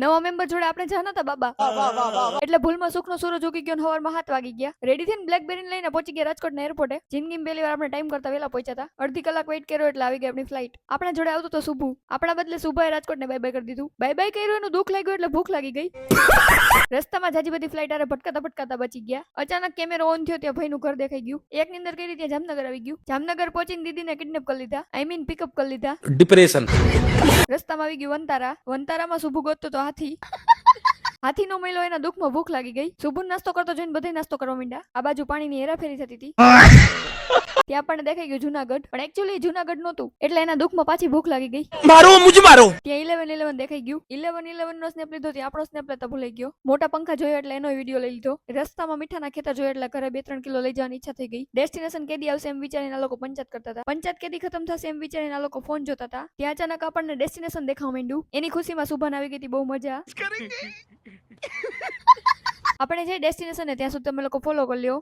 નવા મેમ્બર જોડે આપણે જા નતા બાબા એટલે ભૂલમાં સુખનો સૂરજ ઉગી ગયો હવારમાં 7 વાગી ગયા. રેડી થઈને બ્લેકબેરી લઈને પહોંચી ગયા રાજકોટ એરપોર્ટે. જિંદગીમાં પહેલી વાર આપણે ટાઈમ કરતા વહેલા પહોંચ્યા હતા. અડધી કલાક વેઇટ કર્યો એટલે આવી ગઈ આપણી ફ્લાઇટ. આપણા જોડે આવતો તો સુભુ. આપણા બદલે સુભાએ રાજકોટને બાય બાય કરી દીધું. બાય બાય કર્યું એનું દુઃખ લાગ્યું એટલે ભૂખ લાગી ગઈ. રસ્તામાં જાજી બધી ફ્લાઇટ આરે ભટકાતા બચી ગયા. અચાનક કેમેરો ઓન થયો ત્યાં ભાઈનું ઘર દેખાઈ ગયું. એક ની અંદર કરી ત્યાં જામનગર આવી ગયું. જામનગર પહોંચીને દીદીને કિડનેપ કરી લીધા. આઈ મીન પિકઅપ કરી લીધા. ડિપ્રેશન. રસ્તામાં આવી ગયું વંતારા. વંતારામાં સુભુ ગોતતો તો હાથી. હાથી નો મળ્યો એના દુઃખમાં ભૂખ લાગી ગઈ. સુભુ નાસ્તો કરતો જોઈને બધે નાસ્તો કરવા માંડ્યા. આ બાજુ પાણીની હેરાફેરી થતી હતી. ત્યાં પણ દેખાઈ ગયું જુનાગઢ, પણ એકચ્યુઅલી જુનાગઢ નહોતું એટલે એના દુઃખમાં પાછી ભૂખ લાગી ગઈ. મારો મુજ મારો. ત્યાં 11-11 દેખાઈ ગયું. 11-11 નો સ્નેપ લીધો. ત્યાં આપણો સ્નેપ લેતા ભૂલાઈ ગયો. મોટા પંખા જોયો એટલે એનો વિડીયો લઈ લીધો. રસ્તામાં મીઠાના ખેતર જોયો એટલે ઘરે 2-3 કિલો લઈ જવાની ઈચ્છા થઈ ગઈ. ડેસ્ટિનેશન કેદી આવશે એમ વિચારીને આ લોકો પંચાયત કરતા હતા. પંચાયત કેદી ખતમ થશે એમ વિચારીને આ લોકો ફોન જોતા હતા. ત્યાં અચાનક આપણને ડેસ્ટિનેશન દેખાવા માંડ્યું. એની ખુશીમાં સુભાન આવી ગઈ હતી. બહુ મજા. આપણે જે ડેસ્ટિનેશન ત્યાં સુધી તમે લોકો ફોલો કરી લ્યો.